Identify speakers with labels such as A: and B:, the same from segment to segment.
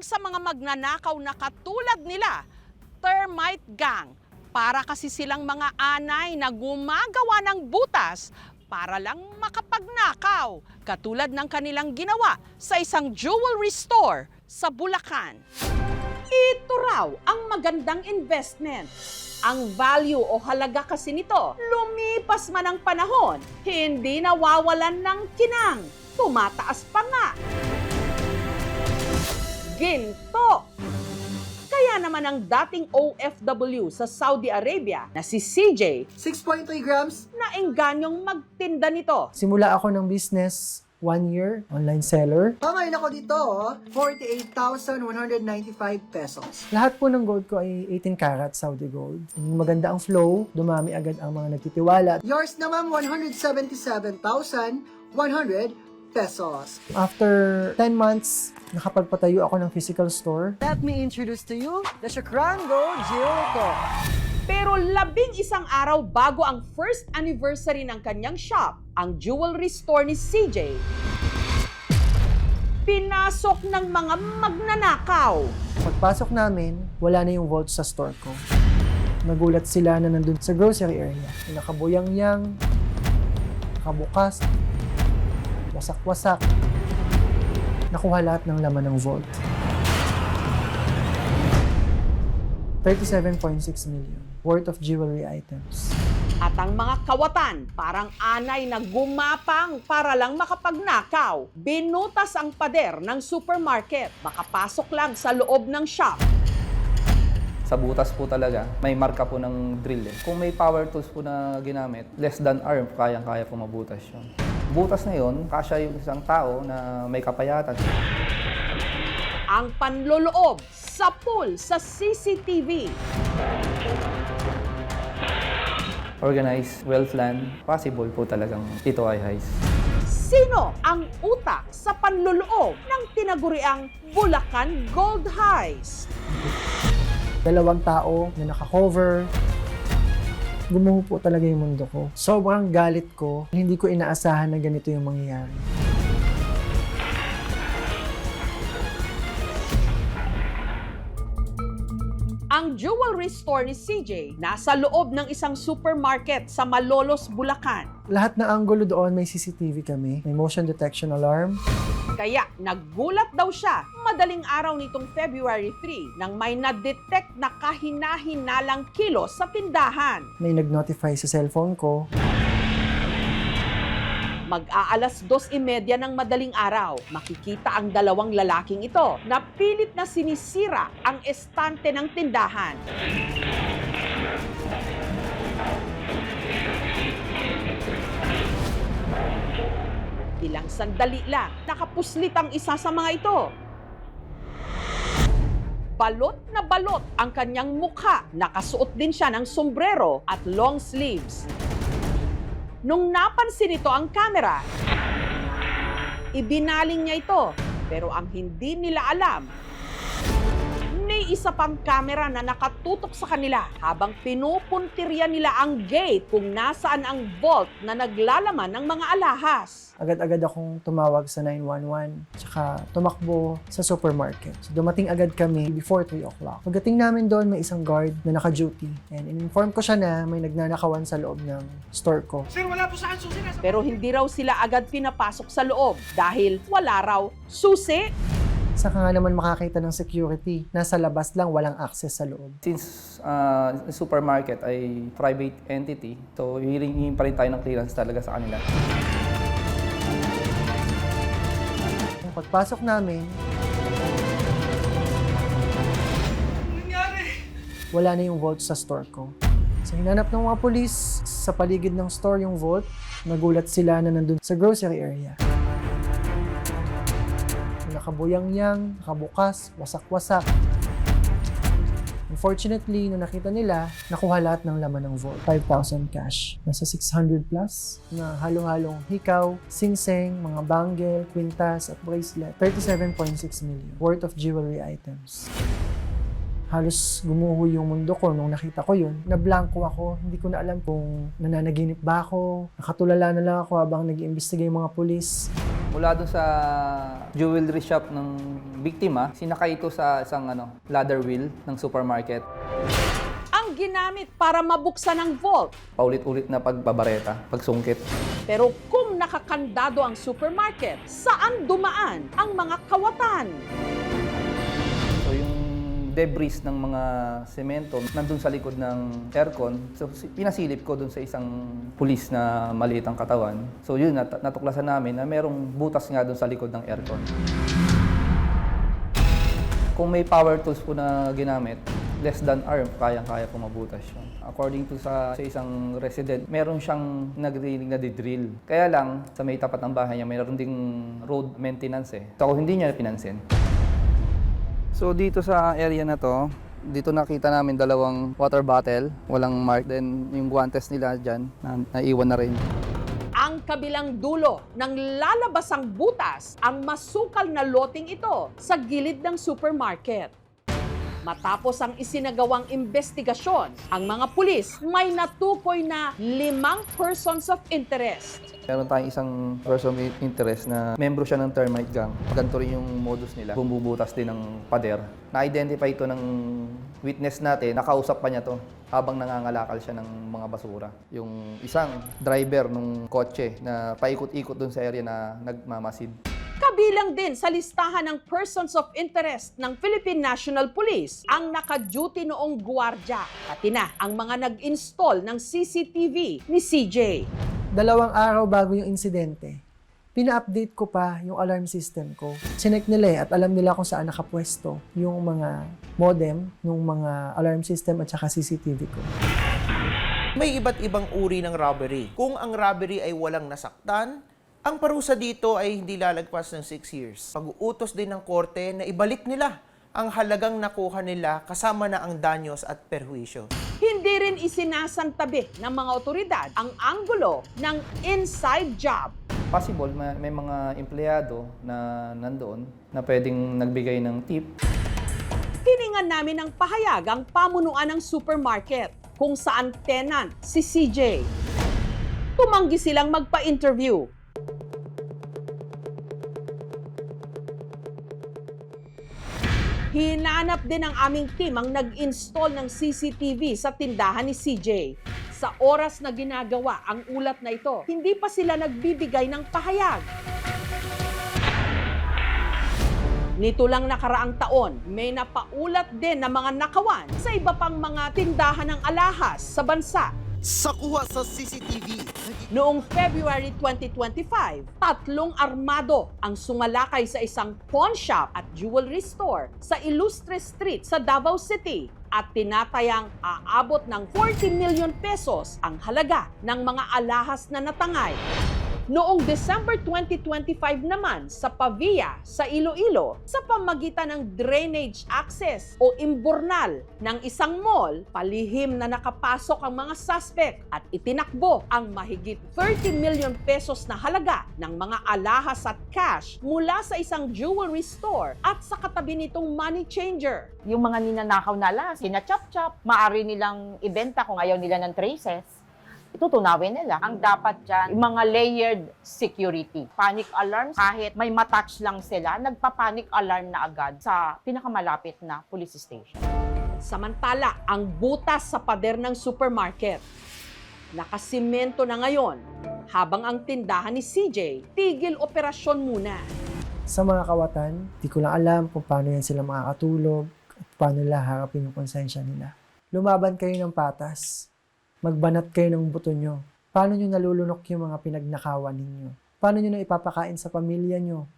A: sa mga magnanakaw na katulad nila, termite gang, para kasi silang mga anay na gumagawa ng butas para lang makapagnakaw, katulad ng kanilang ginawa sa isang jewelry store sa Bulacan. Ito raw ang magandang investment. Ang value o halaga kasi nito, lumipas man ang panahon, hindi nawawalan ng kinang, tumataas pa nga. Ginto! Kaya naman ang dating OFW sa Saudi Arabia na si CJ
B: 6.3 grams.
A: naingganyong magtinda nito.
C: Simula ako ng business 1 year, online seller.
B: Pangayon ako dito, 48,195 pesos.
C: Lahat po ng gold ko ay 18 karat Saudi gold. Maganda ang flow, dumami agad ang mga nagtitiwala.
B: Yours naman, 177,100 pesos.
C: After 10 months, nakapagpatayo ako ng physical store.
D: Let me introduce to you the Shukran Gold Jewel Co.
A: Pero 11 araw bago ang first anniversary ng kanyang shop, ang jewelry store ni CJ, pinasok ng mga magnanakaw.
C: Pagpasok namin, wala na yung vault sa store ko. Nagulat sila na nandun sa grocery area. Nakabuyang-yang, nakabukas, wasak-wasak. Nakuha lahat ng laman ng vault. 37.6 million worth of jewelry items.
A: At ang mga kawatan, parang anay na gumapang para lang makapagnakaw. Binutas ang pader ng supermarket, makapasok lang sa loob ng shop.
E: Sa butas po talaga, may marka po ng drill. Kung may power tools po na ginamit, less than arm, kayang-kaya po mabutas yun. Butas na yun, kasya yung isang tao na may kapayatan.
A: Ang panloloob sa pool sa CCTV.
E: Organized, well-planned, possible po talagang ito ay heist.
A: Sino ang utak sa panloloob ng tinaguriang Bulacan Gold Heist?
C: 2 tao na naka-cover. Gumuho po talaga yung mundo ko. Sobrang galit ko. Hindi ko inaasahan na ganito yung mangyayari.
A: Ang jewelry store ni CJ nasa loob ng isang supermarket sa Malolos, Bulacan.
C: Lahat ng anggulo doon may CCTV kami. May motion detection alarm.
A: Kaya naggulat daw siya madaling araw nitong February 3 nang may na-detect na kahina-hinalang kilos sa tindahan.
C: May nag-notify sa cellphone ko.
A: Mag-aalas 2:30 ng madaling araw, makikita ang dalawang lalaking ito na pilit na sinisira ang estante ng tindahan. Ilang sandali lang, nakapuslit ang isa sa mga ito. Balot na balot ang kanyang mukha, nakasuot din siya ng sombrero at long sleeves. Nung napansin nito ang kamera, ibinaling niya ito. Pero ang hindi nila alam, may isa pang kamera na nakatutok sa kanila habang pinupuntirya nila ang gate kung nasaan ang vault na naglalaman ng mga alahas.
C: Agad-agad akong tumawag sa 911, tsaka tumakbo sa supermarket. So, dumating agad kami before 3 o'clock. Pagdating namin doon, may isang guard na naka-duty. And in-inform ko siya na may nagnanakawan sa loob ng store ko.
A: Pero hindi raw sila agad pinapasok sa loob dahil wala raw susi.
C: Saka nga naman makakita ng security. Nasa labas lang, walang access sa loob.
E: Since supermarket ay private entity, so hihingi pa rin tayo ng clearance talaga sa kanila.
C: Pagpasok namin, wala na yung vault sa store ko. So hinanap ng mga pulis sa paligid ng store yung vault. Nagulat sila na nandun sa grocery area. Nakabuyang-yang, nakabukas, wasak-wasak. Unfortunately, nung nakita nila, nakuha lahat ng laman ng vault. 5,000 cash. Nasa 600 plus na halo-halong hikaw, singseng, mga bangle, kwintas at bracelet. 37.6 million worth of jewelry items. Halos gumuho yung mundo ko nung nakita ko yun. Nablangko ako. Hindi ko na alam kung nananaginip ba ako. Nakatulala na lang ako habang nag-iimbestiga yung mga pulis.
E: Mula doon sa jewelry shop ng biktima, sinakay ito sa isang ladder wheel ng supermarket.
A: Ang ginamit para mabuksan ang vault.
E: Paulit-ulit na pagbabareta, pagsungkit.
A: Pero kung nakakandado ang supermarket, saan dumaan ang mga kawatan?
E: So yung debris ng mga semento nandun sa likod ng aircon. So pinasilip ko dun sa isang pulis na maliit ang katawan. So yun, natuklasan namin na merong butas nga dun sa likod ng aircon. Kung may power tools po na ginamit, less than arm, kayang-kaya po mabutas yun. According to sa isang resident, meron siyang nagrinig na didrill. Kaya lang, sa may tapat ng bahay niya, meron ding road maintenance eh. So hindi niya pinansin. So dito sa area na to, dito nakita namin dalawang water bottle, walang mark. Then yung guantes nila dyan, naiwan na rin.
A: Ang kabilang dulo ng lalabasang butas ang masukal na loting ito sa gilid ng supermarket. Matapos ang isinagawang investigasyon, ang mga pulis may natukoy na 5 persons of interest.
E: Meron tayong isang person of interest na membro siya ng termite gang. Ganito rin yung modus nila. Bumubutas din ng pader. Na-identify ito ng witness natin. Nakausap pa niya to habang nangangalakal siya ng mga basura. Yung isang driver ng kotse na paikot-ikot dun sa area na nagmamasid.
A: Kabilang din sa listahan ng persons of interest ng Philippine National Police ang naka-duty noong gwardiya. Pati na ang mga nag-install ng CCTV ni CJ.
C: 2 araw bago yung insidente, pina-update ko pa yung alarm system ko. Sinek nila at alam nila kung saan nakapwesto yung mga modem, yung mga alarm system at saka CCTV ko.
F: May iba't ibang uri ng robbery. Kung ang robbery ay walang nasaktan, ang parusa dito ay hindi lalagpas ng 6 years. Pag-uutos din ng korte na ibalik nila ang halagang nakuha nila kasama na ang danyos at perhuisyo.
A: Hindi rin isinasantabi ng mga otoridad ang anggulo ng inside job.
E: Possible, may mga empleyado na nandoon na pwedeng nagbigay ng tip.
A: Hiningan namin ng pahayag ang pamunuan ng supermarket kung saan tenant si CJ. Tumanggi silang magpa-interview. Hinanap din ng aming team ang nag-install ng CCTV sa tindahan ni CJ. Sa oras na ginagawa ang ulat na ito, hindi pa sila nagbibigay ng pahayag. Nito lang nakaraang taon, may napaulat din na mga nakawan sa iba pang mga tindahan ng alahas sa bansa.
G: Sa kuha sa CCTV.
A: Noong February 2025, 3 armado ang sumalakay sa isang pawn shop at jewelry store sa Ilustre Street sa Davao City at tinatayang aabot ng 40 million pesos ang halaga ng mga alahas na natangay. Noong December 2025 naman sa Pavia, sa Iloilo, sa pamagitan ng drainage access o imburnal ng isang mall, palihim na nakapasok ang mga suspect at itinakbo ang mahigit 30 million pesos na halaga ng mga alahas at cash mula sa isang jewelry store at sa katabi nitong money changer.
H: Yung mga ninanakaw na alas, sinachop-chop, maaari nilang ibenta kung ayaw nila ng traces. Itutunawin nila. Ang dapat dyan, yung mga layered security. Panic alarms, kahit may matouch lang sila, nagpa-panic alarm na agad sa pinakamalapit na police station.
A: Samantala, ang butas sa pader ng supermarket, nakasimento na ngayon, habang ang tindahan ni CJ, tigil operasyon muna.
C: Sa mga kawatan, di ko lang alam kung paano yan sila makakatulog at paano nila harapin yung konsensya nila. Lumaban kayo ng patas. Magbanat kayo ng buto nyo. Paano nyo nalulunok yung mga pinagnakawan ninyo? Paano nyo na ipapakain sa pamilya nyo?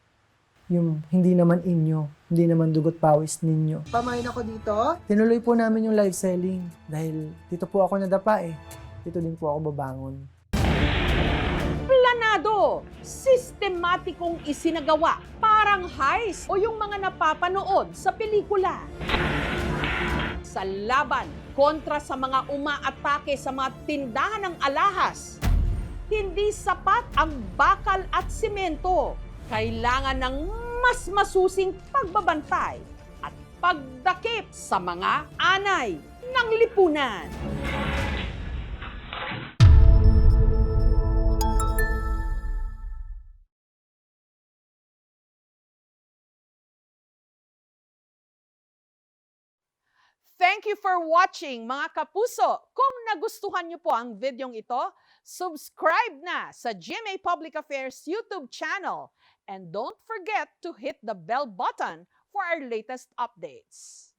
C: Yung hindi naman inyo, hindi naman dugot pawis ninyo.
B: Pamain ako dito.
C: Tinuloy po namin yung live selling dahil dito po ako nadapa eh. Dito din po ako babangon.
A: Planado, sistematikong isinagawa, parang heist o yung mga napapanood sa pelikula. Sa laban kontra sa mga umaatake sa mga tindahan ng alahas, hindi sapat ang bakal at simento. Kailangan ng mas masusing pagbabantay at pagdakip sa mga anay ng lipunan. Thank you for watching, mga kapuso. Kung nagustuhan niyo po ang videong ito, subscribe na sa GMA Public Affairs YouTube channel. And don't forget to hit the bell button for our latest updates.